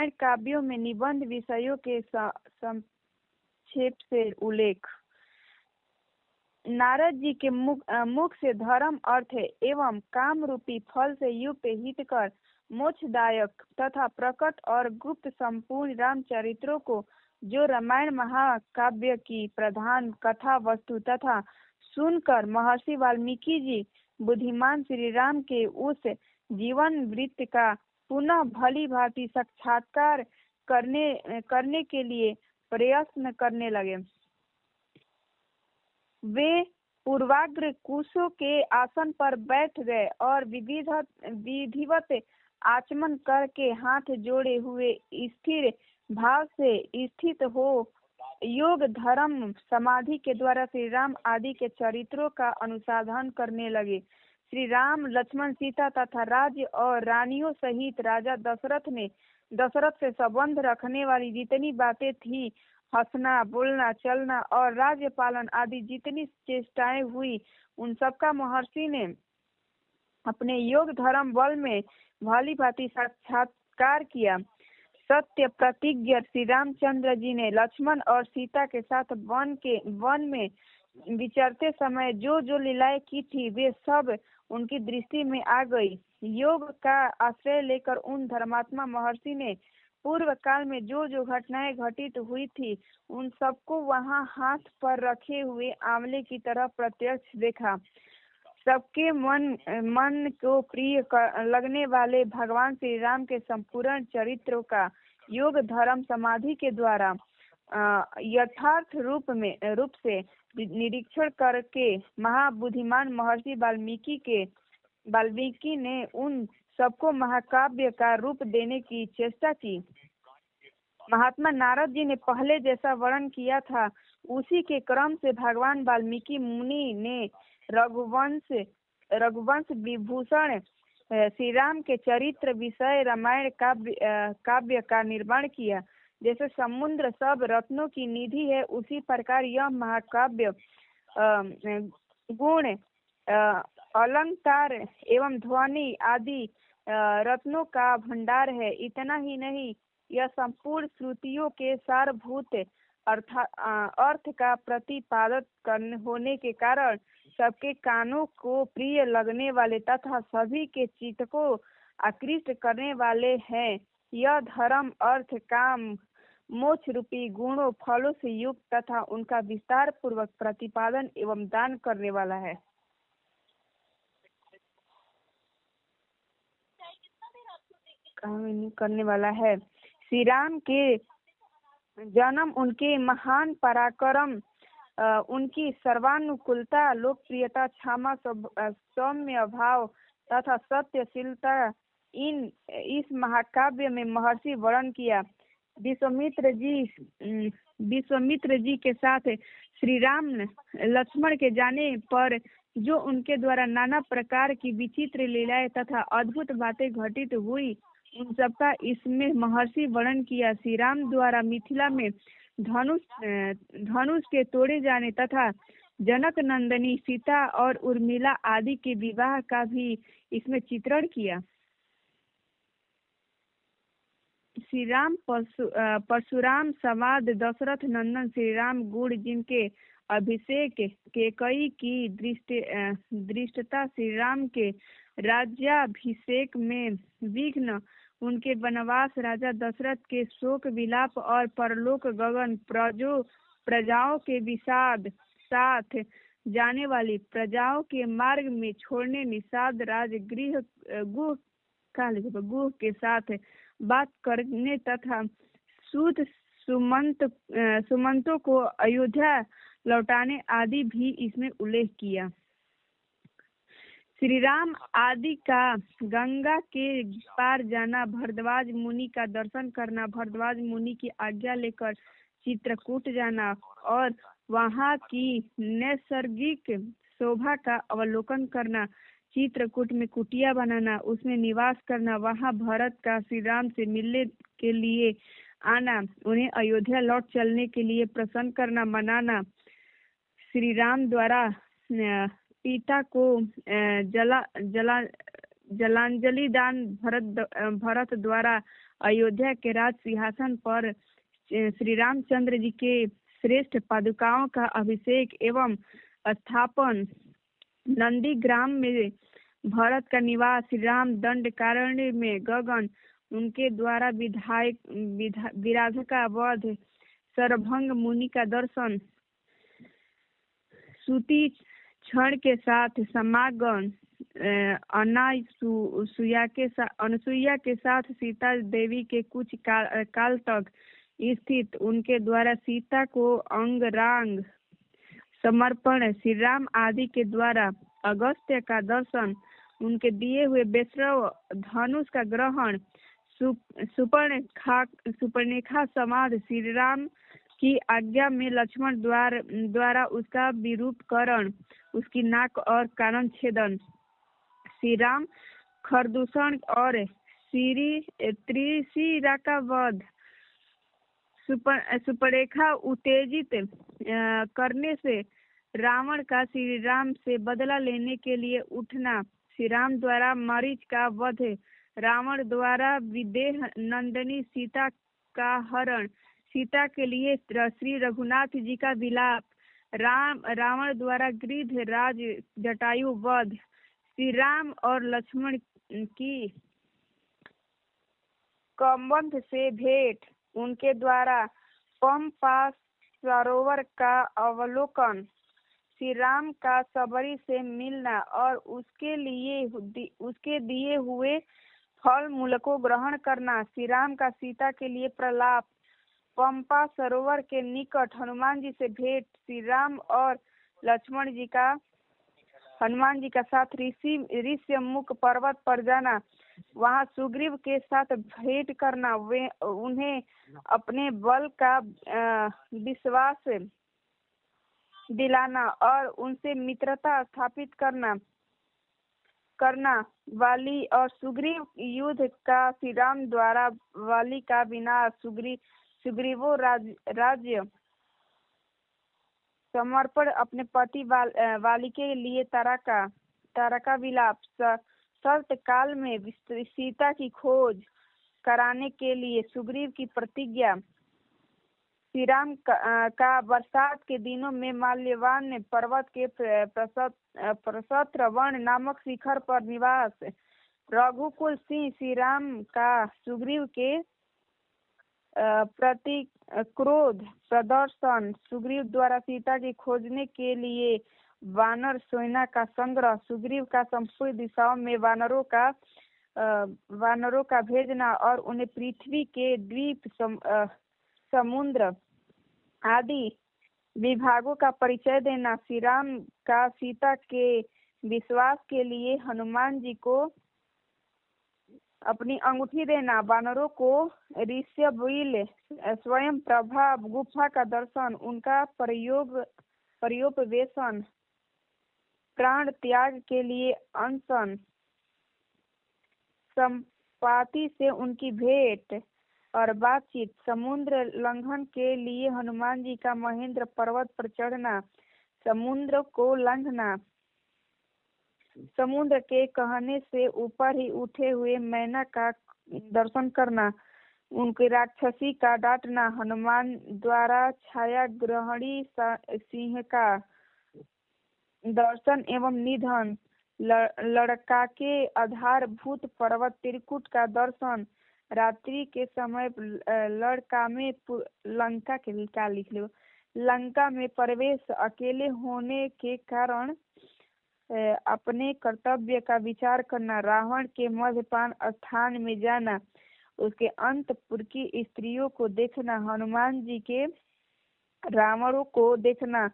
रामायण काव्यों में निबंध विषयों के संक्षेप से उल्लेख। नारद जी के मुख से धर्म, अर्थ एवं काम रूपी फल से युक्त हितकर मोक्षदायक तथा प्रकट और गुप्त संपूर्ण रामचरित्रों को, जो रामायण महाकाव्य की प्रधान कथा वस्तु तथा सुनकर महर्षि वाल्मीकि जी बुद्धिमान श्री राम के उस जीवन वृत्त का पुनः भली भांति साक्षात्कार करने के लिए प्रयत्न करने लगे। वे पूर्वाग्र कुशों के आसन पर बैठ गए और विधिवत आचमन करके हाथ जोड़े हुए स्थिर भाव से स्थित हो योग धर्म समाधि के द्वारा श्री राम आदि के चरित्रों का अनुसंधान करने लगे। श्री राम, लक्ष्मण, सीता तथा राज्य और रानियों सहित राजा दशरथ से संबंध रखने वाली जितनी बातें थी, हंसना, बोलना, चलना और राज्य पालन आदि जितनी चेष्टाएं हुई, उन सबका महर्षि ने अपने योग धर्म बल में भली भांति साक्षात्कार किया। सत्य प्रतिज्ञ श्री रामचंद्र जी ने लक्ष्मण और सीता के साथ वन में विचरते समय जो जो लीलाएं की थी, वे सब उनकी दृष्टि में आ गई। योग का आश्रय लेकर उन धर्मात्मा महर्षि ने पूर्व काल में जो जो घटनाएं घटित हुई थी, उन सबको वहां हाथ पर रखे हुए आंवले की तरह प्रत्यक्ष देखा। सबके मन को प्रिय लगने वाले भगवान श्री राम के संपूर्ण चरित्रों का योग धर्म समाधि के द्वारा यथार्थ रूप से निरीक्षण करके महाबुद्धिमान महर्षि वाल्मीकि ने उन सबको महाकाव्य का रूप देने की चेष्टा की। महात्मा नारद जी ने पहले जैसा वर्णन किया था, उसी के क्रम से भगवान वाल्मीकि मुनि ने रघुवंश विभूषण श्री राम के चरित्र विषय रामायण काव्य का निर्माण किया। जैसे समुद्र सब रत्नों की निधि है, उसी प्रकार यह महाकाव्य गुण, अलंकार एवं ध्वनि आदि रत्नों का भंडार है। इतना ही नहीं, यह संपूर्ण श्रुतियों के सारभूत अर्थ का प्रतिपादक होने के कारण सबके कानों को प्रिय लगने वाले तथा सभी के चित्त को आकृष्ट करने वाले हैं। यह धर्म, अर्थ, काम, मोक्ष रूपी गुणों फलों से युक्त तथा उनका विस्तार पूर्वक प्रतिपादन एवं दान करने वाला है। श्री राम के जन्म, उनके महान पराक्रम, उनकी सर्वानुकूलता, लोकप्रियता, क्षमा, सौम्य भाव तथा सत्यशीलता इस महाकाव्य में महर्षि वर्णन किया। विश्वामित्र जी के साथ श्री राम लक्ष्मण के जाने पर जो उनके द्वारा नाना प्रकार की विचित्र लीलाएं तथा अद्भुत बातें घटित हुई, उन सबका इसमें महर्षि वर्णन किया। श्री राम द्वारा मिथिला में धनुष के तोड़े जाने तथा जनक नंदिनी सीता और उर्मिला आदि के विवाह का भी इसमें चित्रण किया। श्री राम परशुराम संवाद दशरथ नंदन श्री राम गुण, जिनके अभिषेक कैकेयी की दृष्टता, श्री राम के राज्याभिषेक में विघ्न, उनके वनवास, राजा दशरथ के शोक विलाप और परलोक गगन, प्रजाओं के विषाद, साथ जाने वाली प्रजाओं के मार्ग में छोड़ने निषाद, राजगृह गुह के साथ बात करने तथा सूत सुमंतों को अयोध्या लौटाने आदि भी इसमें उल्लेख किया। श्री राम आदि का गंगा के पार जाना, भरद्वाज मुनि का दर्शन करना, भरद्वाज मुनि की आज्ञा लेकर चित्रकूट जाना और वहाँ की नैसर्गिक शोभा का अवलोकन करना, चित्रकूट में कुटिया बनाना, उसमें निवास करना, वहाँ भरत का श्री राम से मिलने के लिए आना, उन्हें अयोध्या लौट चलने के लिए प्रसन्न करना, मनाना, श्री राम द्वारा पिता को जलांजलि दान भरत द्वारा अयोध्या के राज सिंहासन पर श्री रामचंद्र जी के श्रेष्ठ पादुकाओं का अभिषेक एवं स्थापन, नंदीग्राम में भरत का निवास, श्री राम दंडकारण्य में गगन उनके द्वारा विराध का वध, सरभंग मुनि का दर्शन, सूती क्षण के साथ समागम, अनुसुईया के साथ सीता देवी के कुछ काल तक स्थित, उनके द्वारा सीता को अंगरांग समर्पण, श्री राम आदि के द्वारा अगस्त्य का दर्शन, उनके दिए हुए वैष्णव धनुष का ग्रहण, सुपर्णेखा समाधि, श्री राम की आज्ञा में लक्ष्मण द्वारा उसका विरूपकरण, उसकी नाक और कानन छेदन, श्री राम खरदूषण और त्रिशिरा का वध, सुपर्णेखा उत्तेजित करने से रावण का श्री राम से बदला लेने के लिए उठना, श्री राम द्वारा मरीच का वध, रावण द्वारा विदेह नंदिनी सीता का हरण, सीता के लिए श्री रघुनाथ जी का विलाप, रावण द्वारा गिरिध राज जटायु वध, श्री राम और लक्ष्मण की कौंबंध से भेंट, उनके द्वारा पंपा सरोवर का अवलोकन, श्री राम का सबरी से मिलना और उसके दिए हुए फल मूल को ग्रहण करना, श्री राम का सीता के लिए प्रलाप, पंपा सरोवर के निकट हनुमान जी से भेंट, श्री राम और लक्ष्मण जी का हनुमान जी का साथ ऋष्यमुख पर्वत पर जाना, वहां सुग्रीव के साथ भेंट करना, वे उन्हें अपने बल का विश्वास दिलाना और उनसे मित्रता स्थापित करना वाली और सुग्रीव युद्ध का, श्री राम द्वारा वाली का विनाश, सुग्रीवो राज्य समर्पण, अपने पति वाली के लिए तारा का विलाप, शरत काल में सीता की खोज कराने के लिए सुग्रीव की प्रतिज्ञा, श्री राम का बरसात के दिनों में माल्यवान पर्वत के प्रसत्रवण नामक शिखर पर निवास, रघुकुल सिंह श्री राम का सुग्रीव के प्रति क्रोध प्रदर्शन, सुग्रीव द्वारा सीता की खोजने के लिए वानर सेना का संग्रह, सुग्रीव का संपूर्ण दिशाओं में वानरों का भेजना और उन्हें पृथ्वी के द्वीप समुद्र आदि विभागों का परिचय देना, श्री राम का सीता के विश्वास के लिए हनुमान जी को अपनी अंगूठी देना, वानरों को ऋष्यबिल स्वयं प्रभा गुफा का दर्शन, उनका पर्योपवेशन, प्राण त्याग के लिए अनशन, संपाति से उनकी भेंट और बातचीत, समुद्र लंघन के लिए हनुमान जी का महेंद्र पर्वत पर चढ़ना, समुद्र को लंघना, समुद्र के कहने से ऊपर ही उठे हुए मैना का दर्शन करना, उनकी राक्षसी का डांटना, हनुमान द्वारा छाया ग्रहणी सिंह का दर्शन एवं निधन, लड़का के आधारभूत पर्वत त्रिकुट का दर्शन, रात्रि के समय लड़का में लंका में प्रवेश, अकेले होने के कारण अपने कर्तव्य का विचार करना, रावण के मध्यपान स्थान में जाना, उसके अंतपुर की स्त्रियों को देखना, हनुमान जी के रावणों को देखना,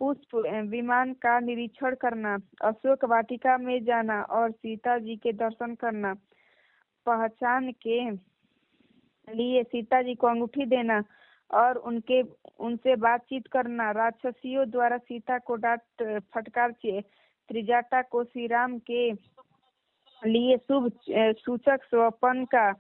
पुष्प विमान का निरीक्षण करना, अशोक वाटिका में जाना और सीता जी के दर्शन करना, पहचान के लिए सीता जी को अंगूठी देना और उनसे बातचीत करना, राक्षसियों द्वारा सीता को डांट फटकार त्रिजटा को श्री राम के लिए शुभ सूचक स्वपन का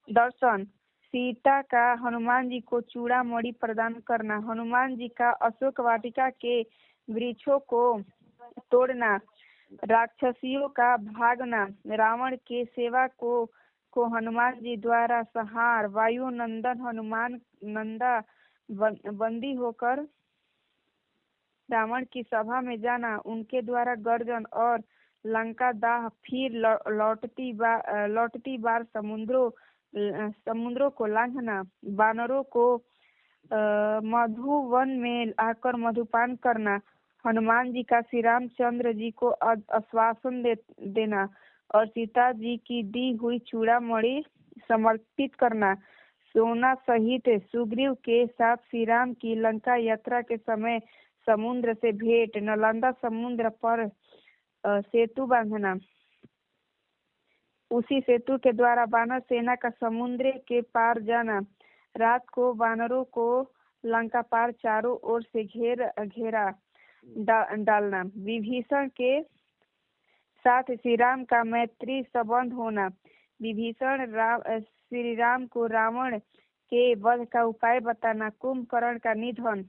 दर्शन, सीता का हनुमान जी को चूड़ामणि प्रदान करना, हनुमान जी का अशोक वाटिका के वृक्षों को तोड़ना, राक्षसियों का भागना, रावण के सेवा को हनुमान जी द्वारा संहार, वायु नंदन हनुमान नंदा बंदी होकर रावण की सभा में जाना, उनके द्वारा गर्जन और लंका दाह, फिर लौटती बार समुद्रों को लांघना, बानरों को मधुवन में आकर मधुपान करना, हनुमान जी का श्री रामचंद्र जी को आश्वासन देना और सीता जी की दी हुई चूड़ामणि समर्पित करना, सोना सहित सुग्रीव के साथ श्री राम की लंका यात्रा के समय समुद्र से भेंट, नालंदा समुद्र पर सेतु बांधना, उसी सेतु के द्वारा वानर सेना का समुद्र के पार जाना, रात को वानरों को लंका पार चारों ओर से घेरा डालना, विभीषण के साथ श्री राम का मैत्री संबंध होना, विभीषण श्री राम को रावण के वध का उपाय बताना, कुंभकर्ण का निधन,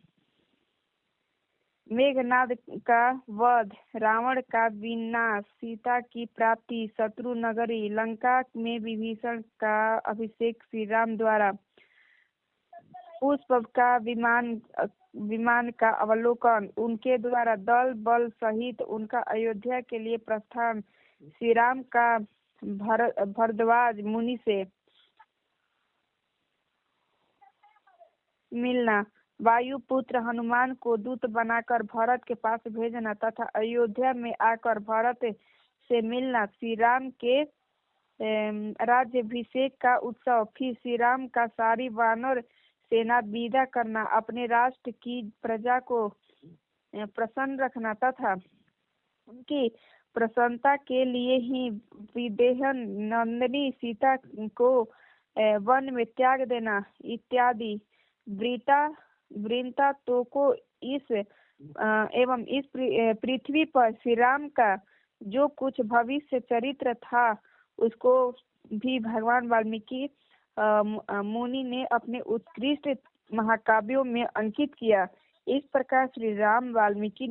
मेघनाद का वध, रावण का विनाश, सीता की प्राप्ति, शत्रु नगरी लंका में विभीषण का अभिषेक श्री राम द्वारा, पुष्प का विमान का अवलोकन, उनके द्वारा दल बल सहित उनका अयोध्या के लिए प्रस्थान, श्री राम का भरद्वाज मुनि से मिलना, वायुपुत्र हनुमान को दूत बनाकर भरत के पास भेजना तथा अयोध्या में आकर भरत से मिलना, श्री राम के राज्याभिषेक का उत्सव, फिर श्री राम का सारी वानर सेना विदा करना, अपने राष्ट्र की प्रजा को प्रसन्न रखना तथा उनकी प्रसन्नता के लिए ही विदेह नंदिनी सीता को वन में त्याग देना इत्यादि वृत्तांतों को एवं इस पृथ्वी पर श्री राम का जो कुछ भविष्य चरित्र था उसको भी भगवान वाल्मीकि मुनि ने अपने उत्कृष्ट महाकाव्यों में अंकित किया। इस प्रकार श्री राम वाल्मीकि